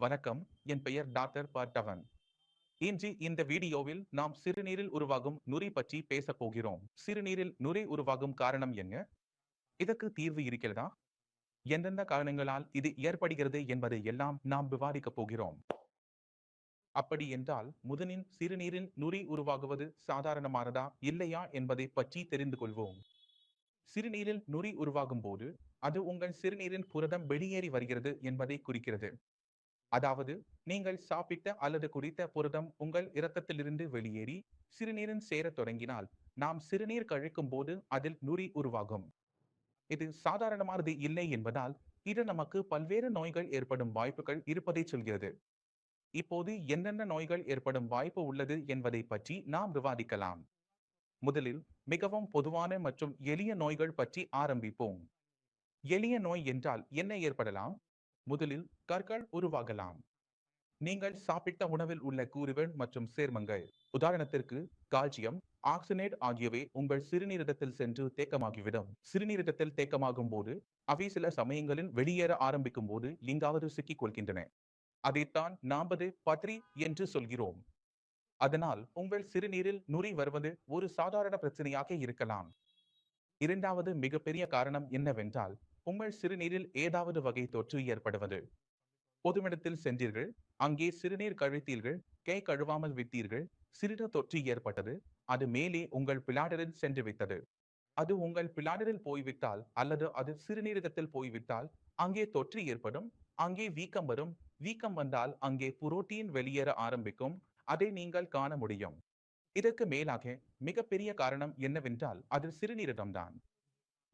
வணக்கம். என் பெயர் டாக்டர் பட்டவன். இன்று இந்த வீடியோவில் நாம் சிறுநீரில் உருவாகும் நுரை பற்றி பேசப் போகிறோம். சிறுநீரில் நுரை உருவாகும் காரணம் என்ன? இதற்கு தீர்வு இருக்கிறதா? எந்தெந்த காரணங்களால் இது ஏற்படுகிறது என்பதை எல்லாம் நாம் விவாதிக்கப் போகிறோம். அப்படி என்றால் முதலில் சிறுநீரில் நுரை உருவாகுவது சாதாரணமானதா இல்லையா என்பதை பற்றி தெரிந்து கொள்வோம். சிறுநீரில் நுரை உருவாகும் போது அது உங்கள் சிறுநீரின் புரதம் வெளியேறி வருகிறது என்பதை குறிக்கிறது. அதாவது நீங்கள் சாப்பிட்ட அல்லது குடித்த புரதம் உங்கள் இரத்தத்திலிருந்து வெளியேறி சிறுநீரில் சேரத் தொடங்கினால் நாம் சிறுநீர் கழிக்கும் போது அதில் நுரை உருவாகும். இது சாதாரணமானது இல்லை என்பதால் இது நமக்கு பல்வேறு நோய்கள் ஏற்படும் வாய்ப்புகள் இருப்பதை சொல்கிறது. இப்போது என்னென்ன நோய்கள் ஏற்படும் வாய்ப்பு உள்ளது என்பதை பற்றி நாம் விவாதிக்கலாம். முதலில் மிகவும் பொதுவான மற்றும் எளிய நோய்கள் பற்றி ஆரம்பிப்போம். எளிய நோய் என்றால் என்ன ஏற்படலாம்? முதலில் கற்கள் உருவாகலாம். நீங்கள் சாப்பிட்ட உணவில் உள்ள கூறுகள் மற்றும் சேர்மங்கள், உதாரணத்திற்கு கால்சியம், ஆக்சினேட் ஆகியவை உங்கள் சிறுநீரகத்தில் சென்று தேக்கமாகிவிடும். சிறுநீரகத்தில் தேக்கமாகும் போது அவை சில சமயங்களில் வெளியேற ஆரம்பிக்கும் போது எங்காவது சிக்கிக் கொள்கின்றன. அதைத்தான் நாம்பது பத்ரி என்று சொல்கிறோம். அதனால் உங்கள் சிறுநீரில் நுரை வருவது ஒரு சாதாரண பிரச்சனையாக இருக்கலாம். இரண்டாவது மிகப்பெரிய காரணம் என்னவென்றால் உங்கள் சிறுநீரில் ஏதாவது வகை தொற்று ஏற்படுவது. பொதுவிடத்தில் சென்றீர்கள், அங்கே சிறுநீர் கழித்தீர்கள், கை கழுவாமல் விட்டீர்கள், சிறிது தொற்று ஏற்பட்டது, அது மேலே உங்கள் பிளாடரில் சென்று விட்டது. அது உங்கள் பிளாடரில் போய்விட்டால் அல்லது அது சிறுநீரகத்தில் போய்விட்டால் அங்கே தொற்று ஏற்படும், அங்கே வீக்கம் வரும், வீக்கம் வந்தால் அங்கே புரோட்டீன் வெளியேற ஆரம்பிக்கும், அதை நீங்கள் காண முடியும். இதற்கு மேலாக மிகப்பெரிய காரணம் என்னவென்றால் அது சிறுநீரகம்தான்.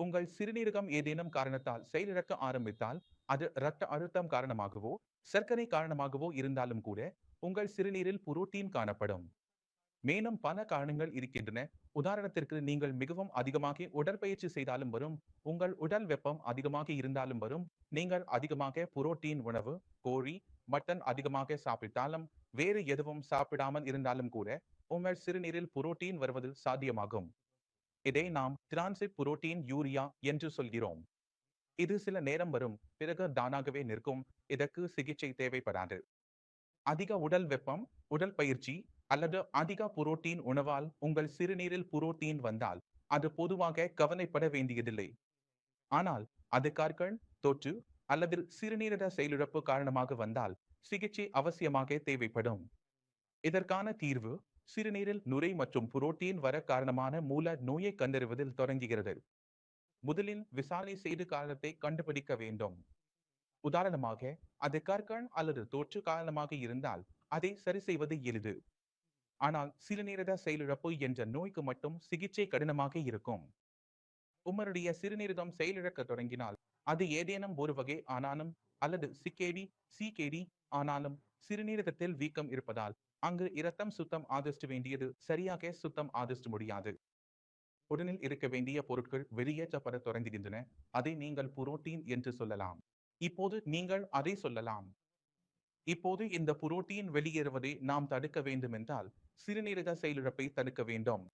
உங்கள் சிறுநீரகம் ஏதேனும் காரணத்தால் செயலிழக்க ஆரம்பித்தால் அது இரத்த அழுத்தம் காரணமாகவோ சர்க்கரை காரணமாகவோ இருந்தாலும் கூட உங்கள் சிறுநீரில் புரோட்டீன் காணப்படும். மேலும் பல காரணங்கள் இருக்கின்றன. உதாரணத்திற்கு நீங்கள் மிகவும் அதிகமாக உடற்பயிற்சி செய்தாலும் வரும், உங்கள் உடல் வெப்பம் அதிகமாக இருந்தாலும் வரும், நீங்கள் அதிகமாக புரோட்டீன் உணவு, கோழி, மட்டன் அதிகமாக சாப்பிட்டாலும், வேறு எதுவும் சாப்பிடாமல் இருந்தாலும் கூட உங்கள் சிறுநீரில் புரோட்டீன் வருவது சாத்தியமாகும். இதை நாம் டிரான்சிட் புரோட்டீன் யூரியா என்று சொல்கிறோம். இது சில நேரம் வரும், பிறகு தானாகவே நிற்கும். இதற்கு சிகிச்சை தேவைப்படாது. அதிக உடல் வெப்பம், உடல் பயிற்சி அல்லது அதிக புரோட்டீன் உணவால் உங்கள் சிறுநீரில் புரோட்டீன் வந்தால் அது பொதுவாக கவலைப்பட வேண்டியதில்லை. ஆனால் அது கற்கள், தொற்று அல்லது சிறுநீரக செயலிழப்பு காரணமாக வந்தால் சிகிச்சை அவசியமாக தேவைப்படும். இதற்கான தீர்வு சிறுநீரில் நுரை மற்றும் புரோட்டீன் வர காரணமான மூல நோயை கண்டறிவதில் தொடங்குகிறது. முதலில் விசாரணை செய்து காரணத்தை கண்டுபிடிக்க வேண்டும். உதாரணமாக அது கற்கள் அல்லது தொற்று காரணமாக இருந்தால் அதை சரி செய்வது எளிது. ஆனால் சிறுநீரக செயலிழப்பு என்ற நோய்க்கு மட்டும் சிகிச்சை கடினமாக இருக்கும். உங்களுடைய சிறுநீரகம் செயலிழக்க தொடங்கினால் அது ஏதேனும் ஒரு வகை ஆனாலும் அல்லது சிகேடி ஆனாலும் சிறுநீரகத்தில் வீக்கம் இருப்பதால் அங்கு இரத்தம் சுத்தம் ஆதரிக்க வேண்டியது சரியாக சுத்தம் ஆதரிக்க முடியாது. உடலில் இருக்க வேண்டிய பொருட்கள் வெளியேற்றப்பட தொடங்குகின்றன. அதை நீங்கள் புரோட்டீன் என்று சொல்லலாம். இப்போது நீங்கள் அதை சொல்லலாம். இப்போது இந்த புரோட்டீன் வெளியேறுவதை நாம் தடுக்க வேண்டுமென்றால் சிறுநீரக செயலிழப்பை தடுக்க வேண்டும்.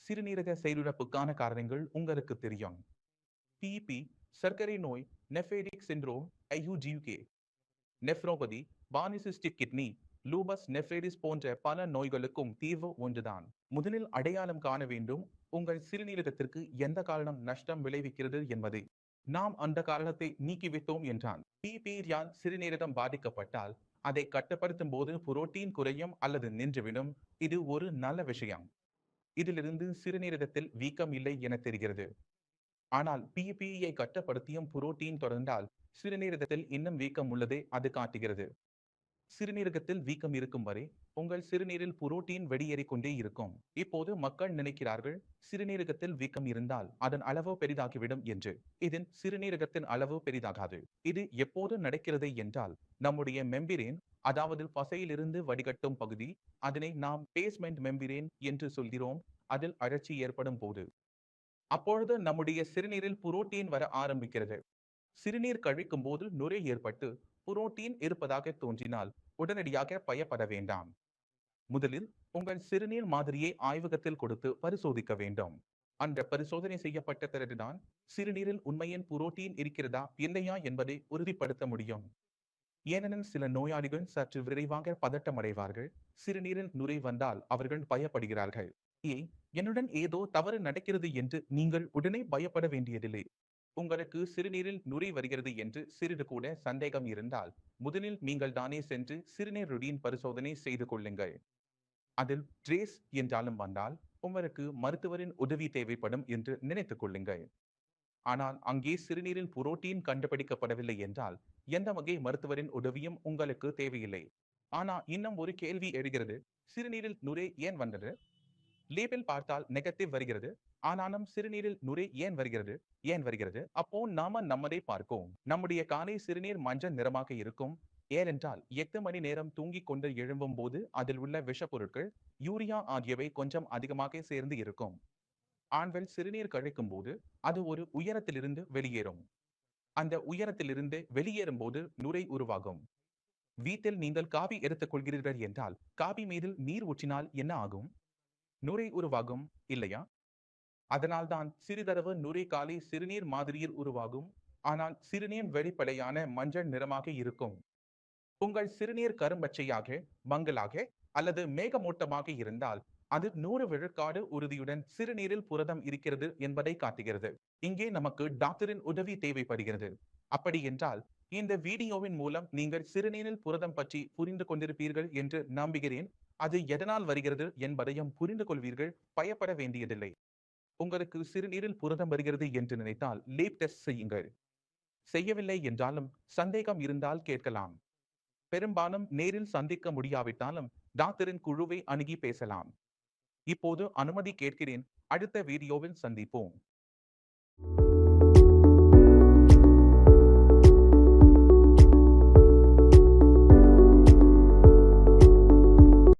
சிறுநீரக செயலிழப்புக்கான காரணங்கள் உங்களுக்கு தெரியும். பிபி, சர்க்கரை நோய், நெஃப்ரோடிக் சிண்ட்ரோம், ஐயுஜிகே, nephropathy, polycystic kidney, lupus nephritis போன்ற பல நோய்களுக்கும் தீர்வு ஒன்றுதான். முதலில் அடையாளம் காண வேண்டும் உங்கள் சிறுநீரகத்திற்கு எந்த காரணம் நஷ்டம் விளைவிக்கிறது என்பதை. நாம் அந்த காரணத்தை நீக்கிவிட்டோம் என்றால் பிபியால் சிறுநீரகம் பாதிக்கப்பட்டால் அதை கட்டுப்படுத்தும் போது புரோட்டீன் குறையும் அல்லது நின்றுவிடும். இது ஒரு நல்ல விஷயம். இதிலிருந்து சிறுநீரகத்தில் வீக்கம் இல்லை என தெரிகிறது. ஆனால் பிபியை கட்டுப்படுத்தியும் புரோட்டீன் தொடர்ந்தால் சிறுநீரகத்தில் இன்னும் வீக்கம் உள்ளதை அது காட்டுகிறது. சிறுநீரகத்தில் வீக்கம் இருக்கும் வரை உங்கள் சிறுநீரில் புரோட்டீன் வெளியேறிக் கொண்டே இருக்கும். இப்போது மக்கள் நினைக்கிறார்கள் சிறுநீரகத்தில் வீக்கம் இருந்தால் அதன் அளவு பெரிதாகிவிடும் என்று. இதில் சிறுநீரகத்தின் அளவு பெரிதாகாது. இது எப்போது நடக்கிறது என்றால் நம்முடைய மெம்பிரேன், அதாவது பசையிலிருந்து வடிகட்டும் பகுதி, அதனை நாம் பேஸ்மெண்ட் மெம்பிரேன் என்று சொல்கிறோம், அதில் அழற்சி ஏற்படும் போது. அப்பொழுது நம்முடைய சிறுநீரில் புரோட்டீன் வர ஆரம்பிக்கிறது. சிறுநீர் கழிக்கும் போது நுரை ஏற்பட்டு புரோட்டீன் இருப்பதாக தோன்றினால் உடனடியாக பயப்பட வேண்டாம். முதலில் உங்கள் சிறுநீர் மாதிரியை ஆய்வகத்தில் கொடுத்து பரிசோதிக்க வேண்டும். அந்த பரிசோதனை செய்யப்பட்ட பிறகுதான் சிறுநீரில் உண்மையின் புரோட்டீன் இருக்கிறதா இல்லையா என்பதை உறுதிப்படுத்த முடியும். ஏனெனில் சில நோயாளிகள் சற்று விரைவாக பதட்டமடைவார்கள். சிறுநீரில் நுரை வந்தால் அவர்கள் பயப்படுகிறார்கள். என்னுடன் ஏதோ தவறு நடக்கிறது என்று நீங்கள் உடனே பயப்பட வேண்டியதில்லை. உங்களுக்கு சிறுநீரில் நுரை வருகிறது என்று சிறிது கூட சந்தேகம் இருந்தால் முதலில் நீங்கள் தானே சென்று சிறுநீர் ரொட்டீன் பரிசோதனை செய்து கொள்ளுங்கள். அதில் ட்ரேஸ் என்றாலும் வந்தால் உங்களுக்கு மருத்துவரின் உதவி தேவைப்படும் என்று நினைத்துக் கொள்ளுங்கள். ஆனால் அங்கே சிறுநீரில் புரோட்டீன் கண்டுபிடிக்கப்படவில்லை என்றால் எந்த வகை மருத்துவரின் உதவியும் உங்களுக்கு தேவையில்லை. ஆனா இன்னும் ஒரு கேள்வி எழுகிறது. சிறுநீரில் நுரை ஏன் வந்தது? லேபிள் பார்த்தால் நெகட்டிவ் வருகிறது. ஆனாலும் சிறுநீரில் நுரை ஏன் வருகிறது? அப்போ நாம நம்மதை பார்ப்போம். நம்முடைய காலை சிறுநீர் மஞ்சள் நிறமாக இருக்கும். ஏனென்றால் 8 மணி நேரம் தூங்கிக் கொண்டு எழும்பும் போது அதில் உள்ள விஷப்பொருட்கள், யூரியா ஆகியவை கொஞ்சம் அதிகமாக சேர்ந்து இருக்கும். ஆண்கள் சிறுநீர் கழிக்கும் போது அது ஒரு உயரத்திலிருந்து வெளியேறும். அந்த உயரத்திலிருந்து வெளியேறும் போது நுரை உருவாகும். வீட்டில் நீங்கள் காபி எடுத்துக் கொள்கிறீர்கள் என்றால் காபி மீது நீர் ஊற்றினால் என்ன ஆகும்? நுரை உருவாகும், இல்லையா? அதனால்தான் சிறிதளவு நுரை காலை சிறுநீர் மாதிரியில் உருவாகும். ஆனால் சிறுநீர் வெளிப்படையான மஞ்சள் நிறமாக இருக்கும். உங்கள் சிறுநீர் கரும்பச்சையாக, மங்கலாக அல்லது மேகமூட்டமாக இருந்தால் அது 100 விழுக்காடு உறுதியுடன் சிறுநீரில் புரதம் இருக்கிறது என்பதை காட்டுகிறது. இங்கே நமக்கு டாக்டரின் உதவி தேவைப்படுகிறது. அப்படி என்றால் இந்த வீடியோவின் மூலம் நீங்கள் சிறுநீரில் புரதம் பற்றி புரிந்து கொண்டிருப்பீர்கள் என்று நம்புகிறேன். அது எதனால் வருகிறது என்பதையும் புரிந்து கொள்வீர்கள். பயப்பட வேண்டியதில்லை. உங்களுக்கு சிறுநீரில் புரதம் வருகிறது என்று நினைத்தால் லேப் டெஸ்ட் செய்யுங்கள். செய்யவில்லை என்றாலும் சந்தேகம் இருந்தால் கேட்கலாம். பெரும்பாலும் நேரில் சந்திக்க முடியாவிட்டாலும் டாக்டரின் குழுவை அணுகி பேசலாம். இப்போது அனுமதி கேட்கிறேன். அடுத்த வீடியோவில் சந்திப்போம்.